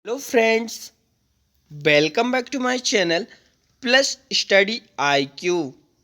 Hello friends, welcome back to my channel plus study IQ.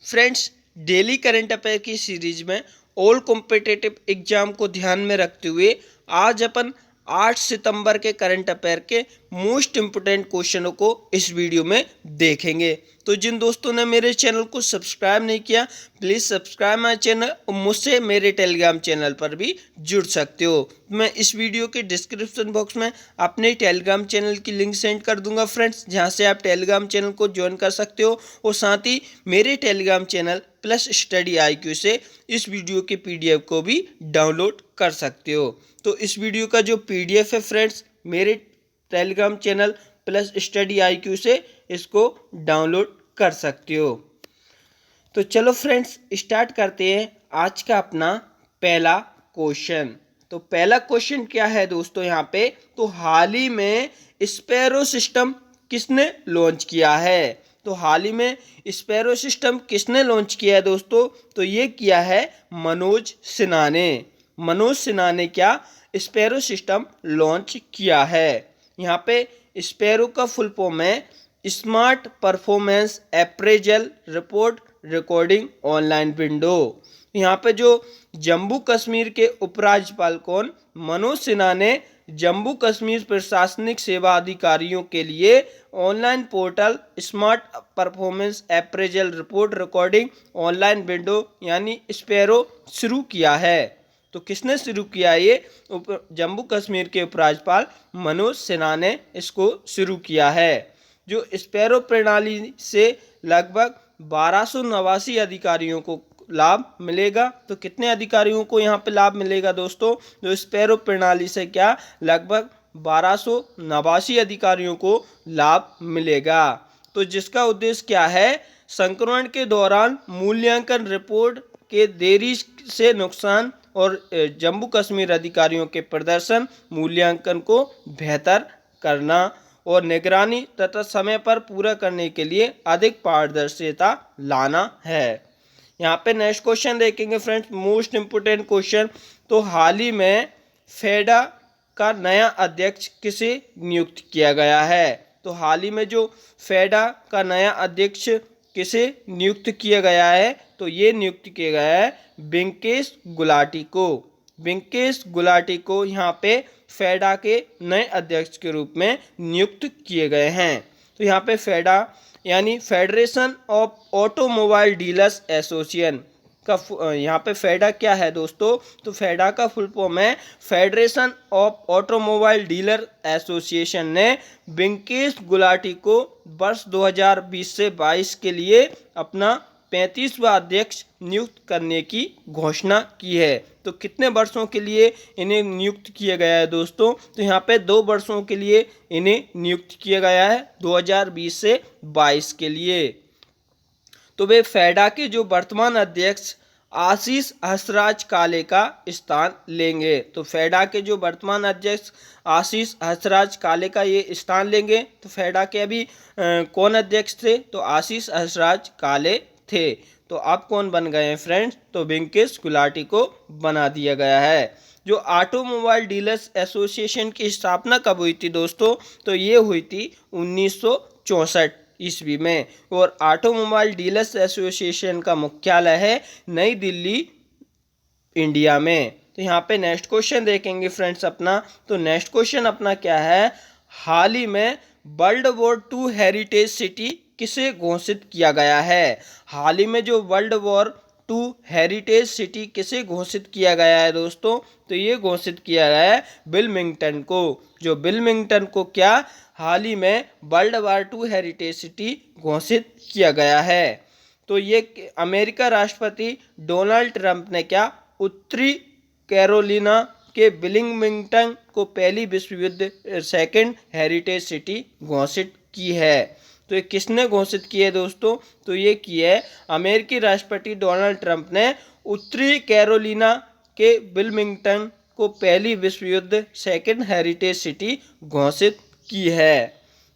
Friends, daily current affair की series में all competitive exam को ध्यान में रखते हुए आज अपन 8 सितंबर के करंट अफेयर के मोस्ट इम्पोर्टेंट क्वेश्चनों को इस वीडियो में देखेंगे। तो जिन दोस्तों ने मेरे चैनल को सब्सक्राइब नहीं किया, प्लीज़ सब्सक्राइब माय चैनल और मुझसे मेरे टेलीग्राम चैनल पर भी जुड़ सकते हो। मैं इस वीडियो के डिस्क्रिप्शन बॉक्स में अपने टेलीग्राम चैनल की लिंक सेंड कर दूंगा फ्रेंड्स, जहां से आप टेलीग्राम चैनल को ज्वाइन कर सकते हो और साथ ही मेरे Telegram channel plus study IQ से इस वीडियो के पीडीएफ को भी डाउनलोड कर सकते हो। तो इस वीडियो का जो पीडीएफ है फ्रेंड्स, मेरे Telegram channel plus study IQ से इसको डाउनलोड कर सकते हो। तो चलो फ्रेंड्स, स्टार्ट करते हैं आज का अपना पहला क्वेश्चन। तो पहला क्वेश्चन क्या है दोस्तों यहाँ पे, तो हाल ही में स्पैरो सिस्टम किसने लॉन्च किया है। तो हाल ही में स्पैरो सिस्टम किसने लॉन्च किया है दोस्तों, तो ये किया है मनोज सिन्हा ने। मनोज सिन्हा ने क्या स्पैरो सिस्टम लॉन्च किया है। यहाँ पे स्पैरो का फुल फॉर्म है smart performance appraisal report recording online window. यहाँ पे जो जम्मू कश्मीर के उपराज्यपाल कौन, मनोज सिन्हा ने जम्मू कश्मीर प्रशासनिक सेवा अधिकारियों के लिए online portal smart performance appraisal report recording online window यानी स्पैरो शुरू किया है। तो किसने शुरू किया ये, जम्मू कश्मीर के उपराज्यपाल मनोज सिन्हा ने इसको शुरू किया है। जो स्पैरो प्रणाली से लगभग 1289 अधिकारियों को लाभ मिलेगा। तो कितने अधिकारियों को यहाँ पे लाभ मिलेगा दोस्तों, जो स्पैरो प्रणाली से क्या लगभग 1289 अधिकारियों को लाभ मिलेगा। तो जिसका उद्देश्य क्या है, संक्रमण के दौरान मूल्यांकन रिपोर्ट के देरी से नुकसान और जम्मू कश्मीर अधिकारियों के प्रदर्शन मूल्यांकन को बेहतर करना और निगरानी तथा समय पर पूरा करने के लिए अधिक पारदर्शिता लाना है। यहाँ पे नेक्स्ट क्वेश्चन देखेंगे फ्रेंड्स, मोस्ट इम्पोर्टेंट क्वेश्चन। तो हाल ही में फेडा का नया अध्यक्ष किसे नियुक्त किया गया है। तो हाल ही में जो फेडा का नया अध्यक्ष किसे नियुक्त किया गया है, तो ये नियुक्त किया गया है वेंकटेश गुलाटी को। वेंकटेश गुलाटी को यहाँ पे फेडा के नए अध्यक्ष के रूप में नियुक्त किए गए हैं। तो यहाँ पे फेडा यानी federation of automobile dealers association का यहाँ पे फेडा क्या है दोस्तों, तो फेडा का फुल फॉर्म है federation of automobile dealer association ने वेंकटेश गुलाटी को वर्ष 2020 से 22 के लिए अपना 35वां अध्यक्ष नियुक्त करने की घोषणा की है। तो कितने वर्षों के लिए इन्हें नियुक्त किया गया है दोस्तों, तो यहाँ पे 2 वर्षों के लिए इन्हें नियुक्त किया गया है 2020 से 22 के लिए। तो वे फेडा के जो वर्तमान अध्यक्ष आशीष हंसराज काले का स्थान लेंगे। तो फेडा के जो वर्तमान अध्यक्ष आशीष हंसराज काले का ये स्थान लेंगे। तो फेडा के अभी कौन अध्यक्ष थे, तो आशीष हंसराज काले थे। तो अब कौन बन गए हैं फ्रेंड्स, तो वेंकटेश गुलाटी को बना दिया गया है। जो ऑटोमोबाइल डीलर्स एसोसिएशन की स्थापना कब हुई थी दोस्तों, तो ये हुई थी 1964 ईस्वी में और ऑटोमोबाइल डीलर्स एसोसिएशन का मुख्यालय है नई दिल्ली, इंडिया में। तो यहाँ पे नेक्स्ट क्वेश्चन देखेंगे फ्रेंड्स अपना। तो नेक्स्ट क्वेश्चन अपना क्या है, हाल ही में वर्ल्ड वॉर 2 हेरिटेज सिटी किसे घोषित किया गया है। हाल ही में जो वर्ल्ड वॉर 2 हेरिटेज सिटी किसे घोषित किया गया है दोस्तों, तो ये घोषित किया गया है विल्मिंगटन को। जो विल्मिंगटन को क्या हाल ही में वर्ल्ड वॉर 2 हेरिटेज सिटी घोषित किया गया है। तो ये अमेरिका राष्ट्रपति डोनाल्ड ट्रंप ने क्या उत्तरी कैरोलिना के विलिंगटन को पहली विश्व युद्ध सेकेंड हेरिटेज सिटी घोषित की है। तो ये किसने घोषित की है दोस्तों, तो ये की है अमेरिकी राष्ट्रपति डोनाल्ड ट्रंप ने उत्तरी कैरोलिना के विलिंगटन को पहली विश्व युद्ध सेकेंड हेरिटेज सिटी घोषित की है।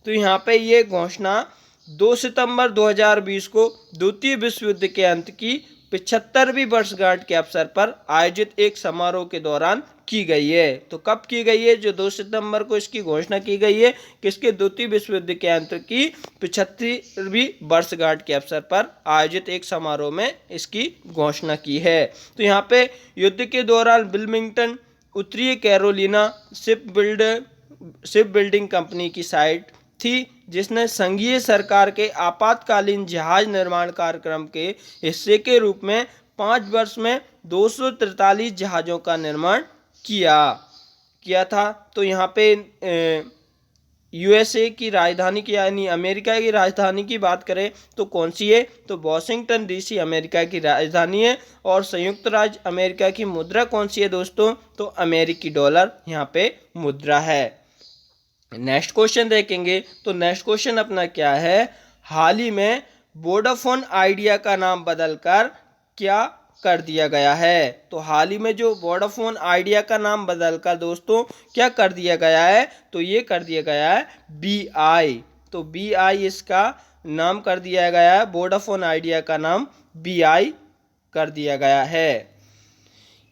तो यहाँ पे ये घोषणा 2 सितंबर 2020 को द्वितीय विश्व युद्ध के अंत की 75वीं वर्षगांठ के अवसर पर आयोजित एक समारोह के दौरान की गई है। तो कब की गई है? जो 2 सितंबर को इसकी घोषणा की गई है, किसके? द्वितीय विश्व युद्ध के अंत की 75वीं वर्षगांठ के अवसर पर आयोजित एक समारोह में इसकी घोषणा की है। तो यहाँ पे युद्ध के दौरान विल्मिंगटन उत्तरी कैरोलिना शिप बिल्डिंग कंपनी की साइट थी, जिसने संघीय सरकार के आपातकालीन जहाज निर्माण कार्यक्रम के हिस्से के रूप में 5 वर्ष में 243 जहाज़ों का निर्माण किया था। तो यहाँ पे यूएसए की राजधानी की यानी अमेरिका की राजधानी की बात करें तो कौन सी है? तो वॉशिंगटन डीसी अमेरिका की राजधानी है। और संयुक्त राज्य अमेरिका की मुद्रा कौन सी है दोस्तों? तो अमेरिकी डॉलर यहाँ पे मुद्रा है। नेक्स्ट क्वेश्चन देखेंगे। तो नेक्स्ट क्वेश्चन अपना क्या है? हाल ही में वोडाफोन आइडिया का नाम बदलकर क्या कर दिया गया है? तो हाल ही में जो वोडाफोन आइडिया का नाम बदलकर दोस्तों क्या कर दिया गया है? तो ये कर दिया गया है BI। तो BI इसका नाम कर दिया गया है। वोडाफोन आइडिया का नाम BI कर दिया गया है।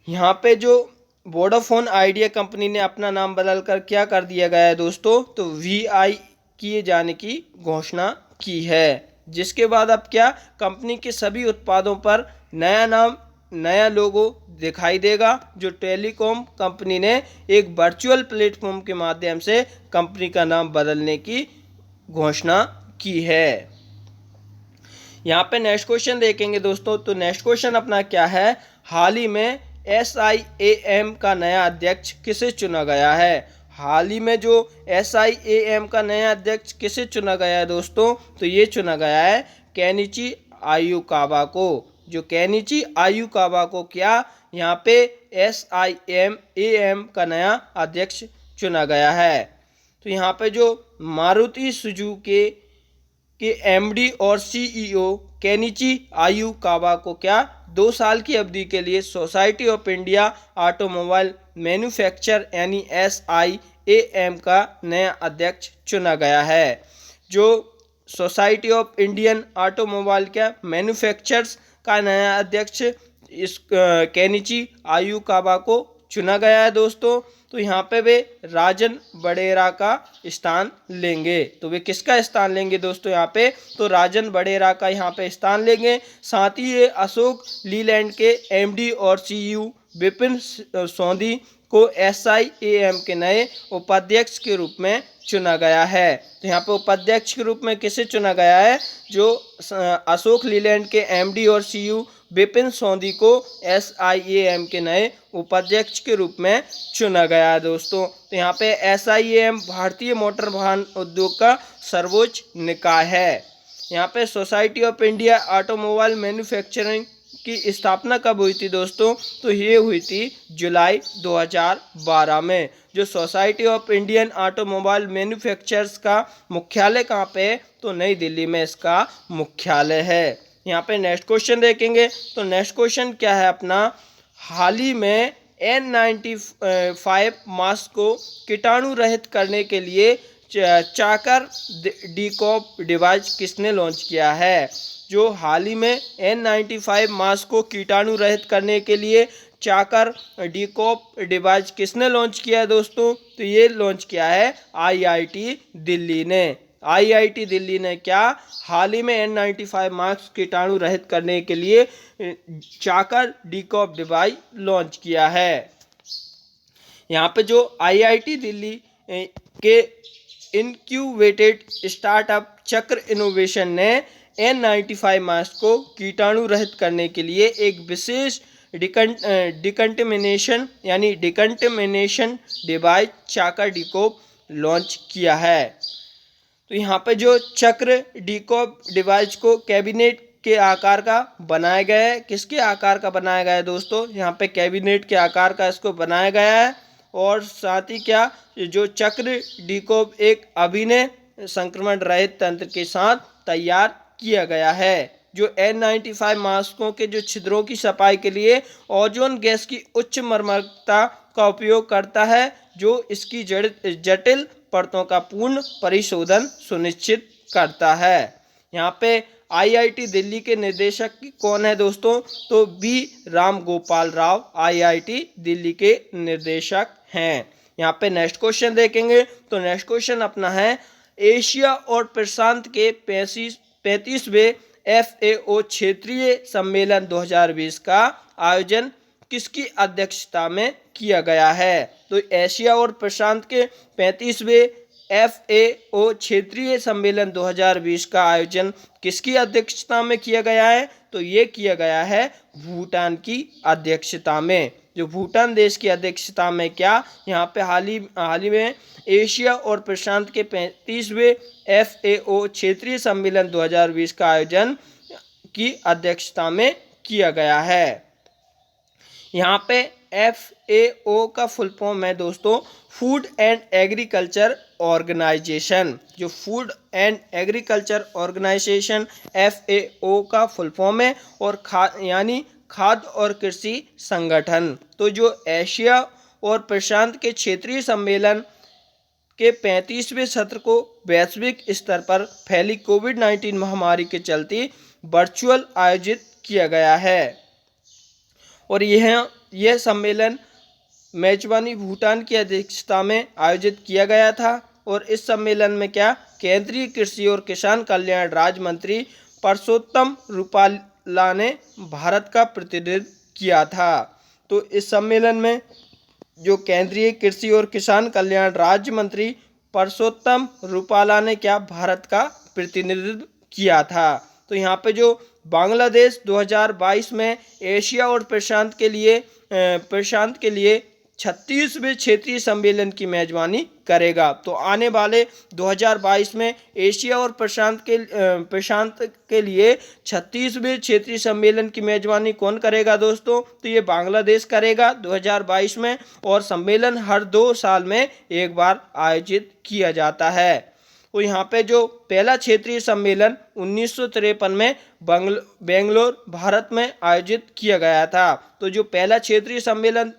यहाँ पे जो वोडाफोन आइडिया कंपनी ने अपना नाम बदलकर क्या कर दिया गया है दोस्तों? तो VI किए जाने की घोषणा की है। जिसके बाद अब क्या? कंपनी के सभी उत्पादों पर नया नाम, नया लोगो दिखाई देगा। जो टेलीकॉम कंपनी ने एक वर्चुअल प्लेटफॉर्म के माध्यम से कंपनी का नाम बदलने की घोषणा की है। यहाँ पे नेक्स्ट क्वेश्चन देखेंगे दोस्तों। तो नेक्स्ट क्वेश्चन अपना क्या है? हाल ही में SIAM का नया अध्यक्ष किसे चुना गया है? हाल ही में जो SIAM का नया अध्यक्ष किसे चुना गया है दोस्तों? तो ये चुना गया है केनिची आयुकावा को। जो केनिची आयुकावा को क्या यहाँ पे SIAM का नया अध्यक्ष चुना गया है। तो यहाँ पे जो मारुति सुजुकी के MD और CEO केनिची आयुकावा को क्या 2 साल की अवधि के लिए society of India automobile manufacture यानी SIAM का नया अध्यक्ष चुना गया है। जो सोसाइटी ऑफ इंडियन ऑटोमोबाइल क्या मैन्युफैक्चर्स का नया अध्यक्ष इस केनिची आयुकावा को चुना गया है दोस्तों। तो यहाँ पे वे राजन बडेरा का स्थान लेंगे। तो वे किसका स्थान लेंगे दोस्तों यहाँ पे? तो राजन बडेरा का यहाँ पे स्थान लेंगे। साथ ही ये अशोक लीलैंड के MD और CEO विपिन सोंधी को SIAM के नए उपाध्यक्ष के रूप में चुना गया है। तो यहाँ पे उपाध्यक्ष के रूप में किसे चुना गया है? जो अशोक लीलैंड के MD और CEO विपिन सोंधी को SIAM के नए उपाध्यक्ष के रूप में चुना गया है दोस्तों। तो यहाँ पे SIAM भारतीय मोटर वाहन उद्योग का सर्वोच्च निकाय है। यहाँ पे society of India automobile manufacturing की स्थापना कब हुई थी दोस्तों? तो ये हुई थी जुलाई 2012 में। जो society of Indian automobile manufacturers का मुख्यालय कहाँ पे है? तो नई दिल्ली में इसका मुख्यालय है। यहाँ पे नेक्स्ट क्वेश्चन देखेंगे। तो नेक्स्ट क्वेश्चन क्या है अपना? हाल ही में N95 मास्क को कीटाणु रहित करने के लिए चाकर डीकॉप डिवाइस किसने लॉन्च किया है? जो हाल ही में N95 मास्क को कीटाणु रहित करने के लिए चाकर डीकॉप डिवाइस किसने लॉन्च किया है दोस्तों? तो ये लॉन्च किया है IIT दिल्ली ने। IIT दिल्ली ने क्या हाल ही में N95 मास्क कीटाणु रहित करने के लिए चाकर डीकॉप डिवाइस लॉन्च किया है। यहाँ पे जो IIT दिल्ली के इनक्यूबेटेड स्टार्टअप चक्र इनोवेशन ने N95 मास्क को कीटाणु रहित करने के लिए एक विशेष डिकंटेमिनेशन डिवाइस चाकर डीकॉप लॉन्च किया है। तो यहाँ पे जो चक्र डीकॉप डिवाइस को कैबिनेट के आकार का बनाया गया है। किसके आकार का बनाया गया है दोस्तों? यहाँ पे कैबिनेट के आकार का इसको बनाया गया है। और साथ ही क्या जो चक्र डीकॉप एक अभिनय संक्रमण रहित तंत्र के साथ तैयार किया गया है। जो N95 मास्कों के जो छिद्रों की सफाई के लिए ओजोन गैस की उच्च मात्रा का उपयोग करता है, जो इसकी जटिल परतों का पूर्ण परिशोधन सुनिश्चित करता है। यहाँ पे आईआईटी दिल्ली के निदेशक कौन है दोस्तों? तो बी राम गोपाल राव आईआईटी दिल्ली के निर्देशक हैं। यहाँ पे नेक्स्ट क्वेश्चन देखेंगे तो नेक्स्ट क्वेश्चन अपना है, एशिया और प्रशांत के 35वें FAO क्षेत्रीय सम्मेलन 2020 का आयोजन किसकी अध्यक्षता में किया गया है? तो एशिया और प्रशांत के 35वें FAO क्षेत्रीय सम्मेलन 2020 का आयोजन किसकी अध्यक्षता में किया गया है? तो ये किया गया है भूटान की अध्यक्षता में। जो भूटान देश की अध्यक्षता में क्या यहाँ पे हाल ही में एशिया और प्रशांत के 35वें FAO क्षेत्रीय सम्मेलन 2020 का आयोजन की अध्यक्षता में किया गया है। यहाँ पे FAO का फुल फॉर्म है दोस्तों फूड एंड एग्रीकल्चर ऑर्गेनाइजेशन। जो food and agriculture organisation FAO का फुल फॉर्म है और यानी खाद्य और कृषि संगठन। तो जो एशिया और प्रशांत के क्षेत्रीय सम्मेलन के 35वें सत्र को वैश्विक स्तर पर फैली कोविड-19 महामारी के चलते वर्चुअल आयोजित किया गया है और यह सम्मेलन मेजबानी भूटान की अध्यक्षता में आयोजित किया गया था। और इस सम्मेलन में क्या केंद्रीय कृषि और किसान कल्याण राज्य मंत्री परसोत्तम रुपाला ने भारत का प्रतिनिधित्व किया था। तो इस सम्मेलन में जो केंद्रीय कृषि और किसान कल्याण राज्य मंत्री परसोत्तम रुपाला ने क्या भारत का प्रतिनिधित्व किया था। तो यहाँ पे जो बांग्लादेश 2022 में एशिया और प्रशांत के लिए 36वें क्षेत्रीय सम्मेलन की मेजबानी करेगा। तो आने वाले 2022 में एशिया और प्रशांत के लिए 36वें क्षेत्रीय सम्मेलन की मेजबानी कौन करेगा दोस्तों? तो ये बांग्लादेश करेगा 2022 में और सम्मेलन हर 2 साल में एक बार आयोजित किया जाता है। तो यहाँ पे जो पहला क्षेत्रीय सम्मेलन 1953 में बेंगलोर भारत में आयोजित किया गया था। तो जो पहला क्षेत्रीय सम्मेलन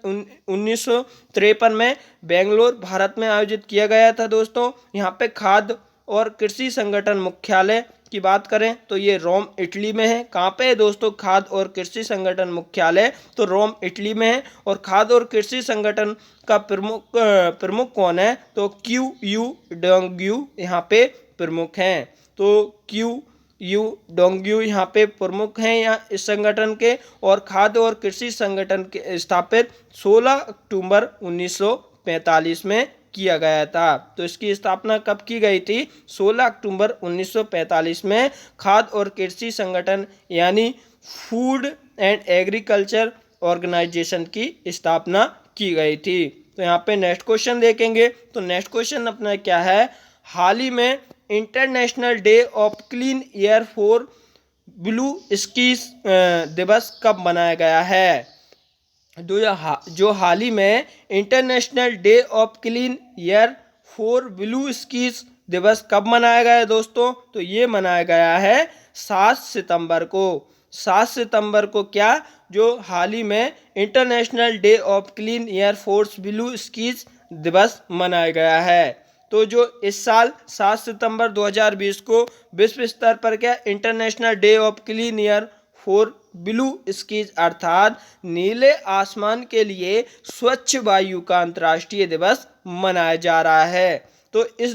1953 में बेंगलोर भारत में आयोजित किया गया था दोस्तों। यहाँ पे खाद्य और कृषि संगठन मुख्यालय की बात करें तो ये रोम इटली में है। कहाँ पे है दोस्तों खाद्य और कृषि संगठन मुख्यालय? तो रोम इटली में है। और खाद्य और कृषि संगठन का प्रमुख कौन है? तो QU डोंग्यू यहाँ पे प्रमुख हैं। तो QU डोंग्यू यहाँ पे प्रमुख हैं यहाँ इस संगठन के। और खाद्य और कृषि संगठन के स्थापित 16 अक्टूबर 1945 में किया गया था। तो इसकी स्थापना कब की गई थी? 16 अक्टूबर 1945 में खाद्य और कृषि संगठन यानी फूड एंड एग्रीकल्चर ऑर्गेनाइजेशन की स्थापना की गई थी। तो यहाँ पे नेक्स्ट क्वेश्चन देखेंगे तो नेक्स्ट क्वेश्चन अपना क्या है, हाल ही में international day of clean air for blue skis दिवस कब मनाया गया है? जो हाल ही में international day of clean air for blue skis दिवस कब मनाया गया है दोस्तों? तो ये मनाया गया है 7 सितंबर को। 7 सितंबर को क्या जो हाल ही में international day of clean air force blue skis दिवस मनाया गया है। तो जो इस साल 7 सितंबर 2020 को विश्व स्तर पर क्या international day of clean air for blue skis अर्थात नीले आसमान के लिए स्वच्छ वायु का अंतर्राष्ट्रीय दिवस मनाया जा रहा है। तो इस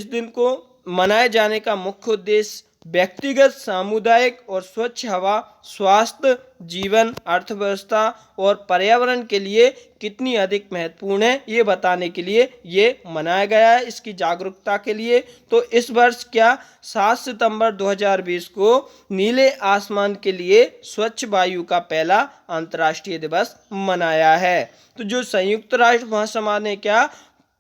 दिन को मनाए जाने का मुख्य उद्देश्य व्यक्तिगत, सामुदायिक और स्वच्छ हवा स्वास्थ्य, जीवन, अर्थव्यवस्था और पर्यावरण के लिए कितनी अधिक महत्वपूर्ण है ये बताने के लिए ये मनाया गया है, इसकी जागरूकता के लिए। तो इस वर्ष क्या 7 सितंबर 2020 को नीले आसमान के लिए स्वच्छ वायु का पहला अंतर्राष्ट्रीय दिवस मनाया है। तो जो संयुक्त राष्ट्र महासभा ने क्या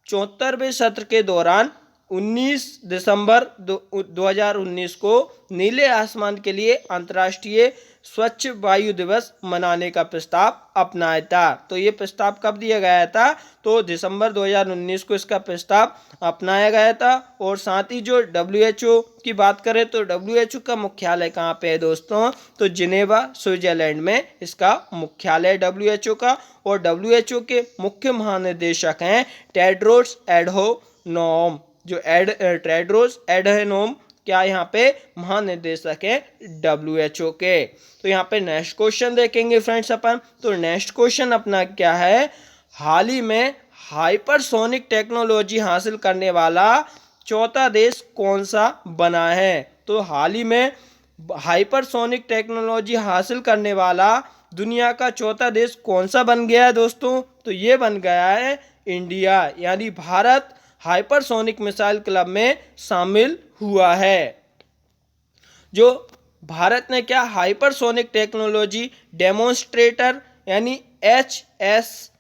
74वें सत्र के दौरान 19 दिसंबर 2019 को नीले आसमान के लिए अंतर्राष्ट्रीय स्वच्छ वायु दिवस मनाने का प्रस्ताव अपनाया था। तो ये प्रस्ताव कब दिया गया था? तो दिसंबर 2019 को इसका प्रस्ताव अपनाया गया था। और साथ ही जो WHO की बात करें तो WHO का मुख्यालय कहाँ पे है दोस्तों? तो जिनेवा स्विट्जरलैंड में इसका मुख्यालय WHO का। और WHO के मुख्य महानिदेशक हैं टेड्रोस एडहेनोम। जो टेड्रोस एडहेनोम क्या यहाँ पे महानिदेशक है WHO के। तो यहाँ पे नेक्स्ट क्वेश्चन देखेंगे फ्रेंड्स अपन। तो नेक्स्ट क्वेश्चन अपना क्या है, हाल ही में हाइपरसोनिक टेक्नोलॉजी हासिल करने वाला चौथा देश कौन सा बना है। तो हाल ही में हाइपरसोनिक टेक्नोलॉजी हासिल करने वाला दुनिया का चौथा देश कौन सा बन गया है दोस्तों। तो ये बन गया है इंडिया, यानी भारत हाइपरसोनिक मिसाइल क्लब में शामिल हुआ है। जो भारत ने क्या हाइपरसोनिक टेक्नोलॉजी डेमोन्स्ट्रेटर यानी HSTDV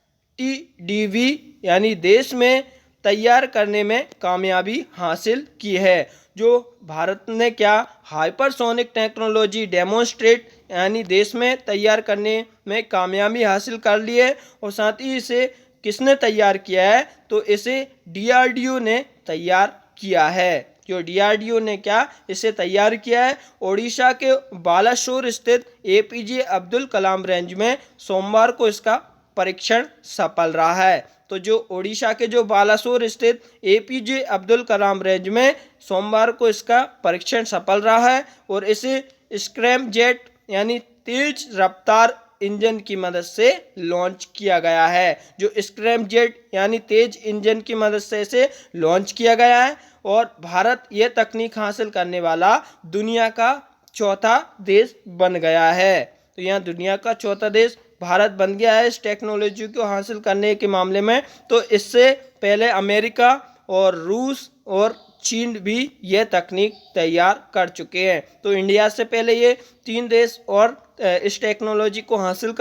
यानी देश में तैयार करने में कामयाबी हासिल की है। जो भारत ने क्या हाइपरसोनिक टेक्नोलॉजी डेमोन्स्ट्रेट यानी देश में तैयार करने में कामयाबी हासिल कर ली है, और साथ ही इसे किसने तैयार किया है, तो इसे DRDO ने तैयार किया है। जो DRDO ने क्या इसे तैयार किया है। ओडिशा के बालासोर स्थित APJ अब्दुल कलाम रेंज में सोमवार को इसका परीक्षण सफल रहा है। तो जो ओडिशा के जो बालासोर स्थित APJ अब्दुल कलाम रेंज में सोमवार को इसका परीक्षण सफल रहा है, और इसे स्क्रैम जेट यानी तेज रफ्तार इंजन की मदद से लॉन्च किया गया है। जो स्क्रैम जेट यानी तेज इंजन की मदद से इसे लॉन्च किया गया है, और भारत ये तकनीक हासिल करने वाला दुनिया का चौथा देश बन गया है। तो यहाँ दुनिया का चौथा देश भारत बन गया है इस टेक्नोलॉजी को हासिल करने के मामले में। तो इससे पहले अमेरिका और रूस और चीन भी ये तकनीक तैयार कर चुके हैं। तो इंडिया से पहले ये 3 देश और इस टेक्नोलॉजी को हासिल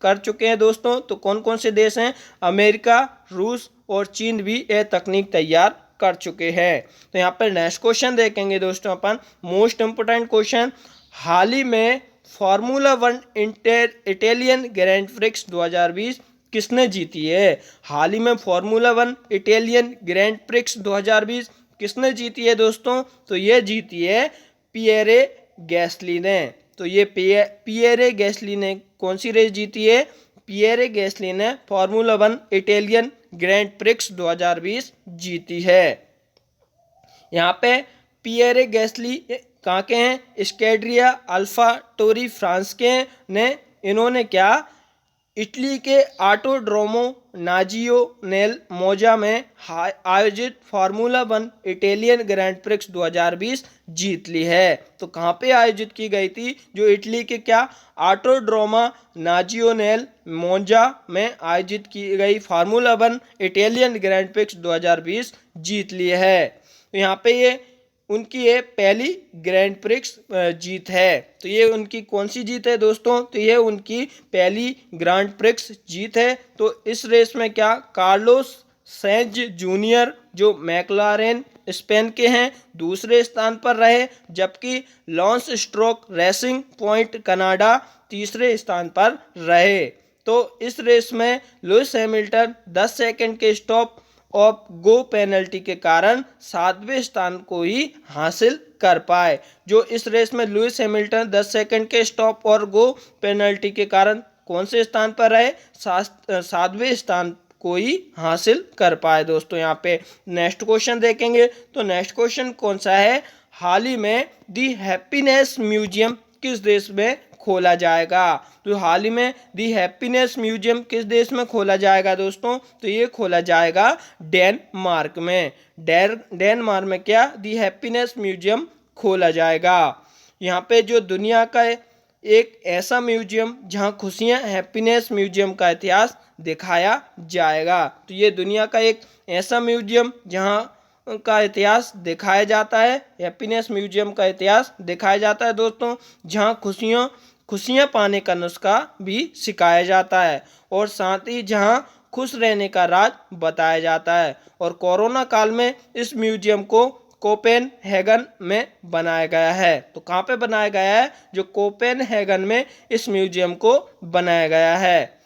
कर चुके हैं दोस्तों। तो कौन कौन से देश हैं, अमेरिका, रूस और चीन भी ये तकनीक तैयार कर चुके हैं। तो यहाँ पर नेक्स्ट क्वेश्चन देखेंगे दोस्तों अपन, मोस्ट इम्पोर्टेंट क्वेश्चन, हाल ही में फार्मूला 1 इटालियन ग्रैंड प्रिक्स 2020 किसने जीती है। हाल ही में फार्मूला 1 इटालियन ग्रैंड प्रिक्स 2020 किसने जीती है दोस्तों। तो ये जीती है पियरे गैस्ली ने। तो ये पियरे गैस्ली ने कौन सी रेस जीती है, पियरे गैस्ली ने फार्मूला 1 इटालियन ग्रैंड प्रिक्स 2020 जीती है। यहाँ पे पियरे गैस्ली कहाँ के हैं, स्क्वाड्रिया अल्फा टोरी फ्रांस के ने इन्होंने क्या इटली के ऑटोड्रोमो नाजियोनेल मोजा में आयोजित फार्मूला 1 इटालियन ग्रैंड प्रिक्स 2020 जीत ली है। तो कहाँ पे आयोजित की गई थी, जो इटली के क्या ऑटोड्रोमा नाजियोनेल मोजा में आयोजित की गई फार्मूला 1 इटालियन ग्रैंड प्रिक्स 2020 जीत ली है। तो यहाँ पे ये उनकी ये पहली ग्रैंड प्रिक्स जीत है। तो ये उनकी कौन सी जीत है दोस्तों, तो ये उनकी पहली ग्रैंड प्रिक्स जीत है। तो इस रेस में क्या कार्लोस सेंज जूनियर जो मैक्लारेन स्पेन के हैं दूसरे स्थान पर रहे, जबकि Lance Stroll racing point Canada तीसरे स्थान पर रहे। तो इस रेस में लुइस हैमिल्टन 10 सेकंड के स्टॉप ऑफ गो पेनल्टी के कारण 7वें स्थान को ही हासिल कर पाए। जो इस रेस में लुइस हैमिल्टन 10 सेकंड के स्टॉप और गो पेनल्टी के कारण कौन से स्थान पर रहे, 7वें स्थान को ही हासिल कर पाए दोस्तों। यहाँ पे नेक्स्ट क्वेश्चन देखेंगे। तो नेक्स्ट क्वेश्चन कौन सा है, हाल ही में दी हैप्पीनेस म्यूजियम किस देश में खोला जाएगा। तो हाल ही में दी हैप्पीनेस म्यूजियम किस देश में खोला जाएगा दोस्तों, तो ये खोला जाएगा डेनमार्क में। डेनमार्क में क्या दी हैप्पीनेस म्यूजियम खोला जाएगा। यहाँ पे जो दुनिया का एक ऐसा म्यूजियम जहाँ खुशियाँ हैप्पीनेस म्यूजियम का इतिहास दिखाया जाएगा। तो ये दुनिया का एक ऐसा म्यूजियम जहाँ का इतिहास दिखाया जाता है, हैप्पीनेस म्यूजियम का इतिहास दिखाया जाता है दोस्तों, जहाँ खुशियाँ पाने का नुस्खा भी सिखाया जाता है, और साथ ही जहाँ खुश रहने का राज बताया जाता है। और कोरोना काल में इस म्यूजियम को कोपेनहेगन में बनाया गया है। तो कहाँ पे बनाया गया है, जो कोपेनहेगन में इस म्यूजियम को बनाया गया है।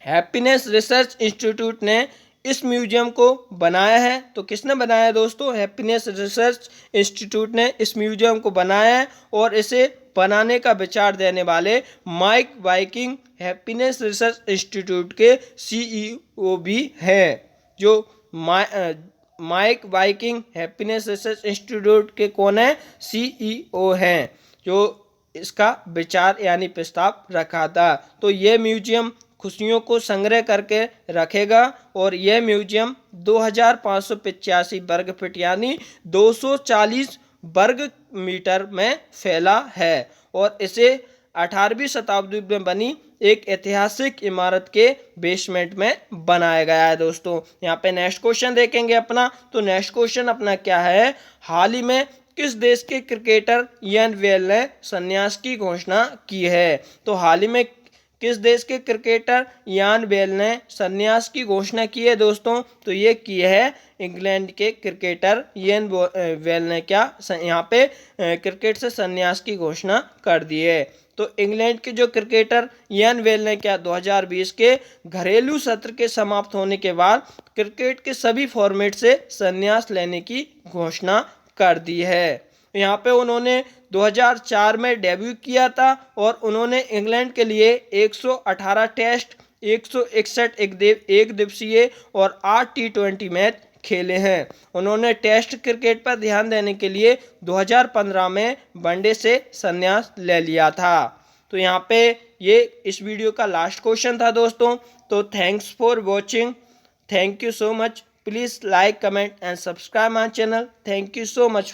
हैप्पीनेस रिसर्च इंस्टीट्यूट ने इस म्यूजियम को बनाया है। तो किसने बनाया है दोस्तों, हैप्पीनेस रिसर्च इंस्टीट्यूट ने इस म्यूजियम को बनाया है, और इसे बनाने का विचार देने वाले Meik Wiking happiness research institute के CEO भी हैं। जो Meik Wiking happiness research institute के कौन है? सीईओ हैं, जो इसका विचार यानी प्रस्ताव रखा था। तो ये म्यूजियम खुशियों को संग्रह करके रखेगा और यह म्यूजियम 2585 वर्ग फीट यानी 240 वर्ग मीटर में फैला है और इसे 18वीं शताब्दी में बनी एक ऐतिहासिक इमारत के बेसमेंट में बनाया गया है। दोस्तों यहाँ पे नेक्स्ट क्वेश्चन देखेंगे अपना। तो नेक्स्ट क्वेश्चन अपना क्या है? हाल ही में किस देश के क्रिकेटर इयान बेल ने संन्यास की घोषणा की है? तो हाल ही में किस देश के क्रिकेटर इयान बेल ने संन्यास की घोषणा की है दोस्तों? तो ये की है इंग्लैंड के क्रिकेटर इयान बेल ने क्या यहाँ पे क्रिकेट से संन्यास की घोषणा कर दी है। तो इंग्लैंड के जो क्रिकेटर इयान बेल ने क्या 2020 के घरेलू सत्र के समाप्त होने के बाद क्रिकेट के सभी फॉर्मेट से संन्यास लेने की घोषणा कर दी है। यहाँ पे उन्होंने 2004 में डेब्यू किया था और उन्होंने इंग्लैंड के लिए 118 टेस्ट, 161 एक दिवसीय और 8 T20 मैच खेले हैं। उन्होंने टेस्ट क्रिकेट पर ध्यान देने के लिए 2015 में वनडे से संन्यास ले लिया था। तो यहाँ पे ये इस वीडियो का लास्ट क्वेश्चन था दोस्तों। तो thanks for watching, thank you so much, please like comment and subscribe my channel. Thank you so much.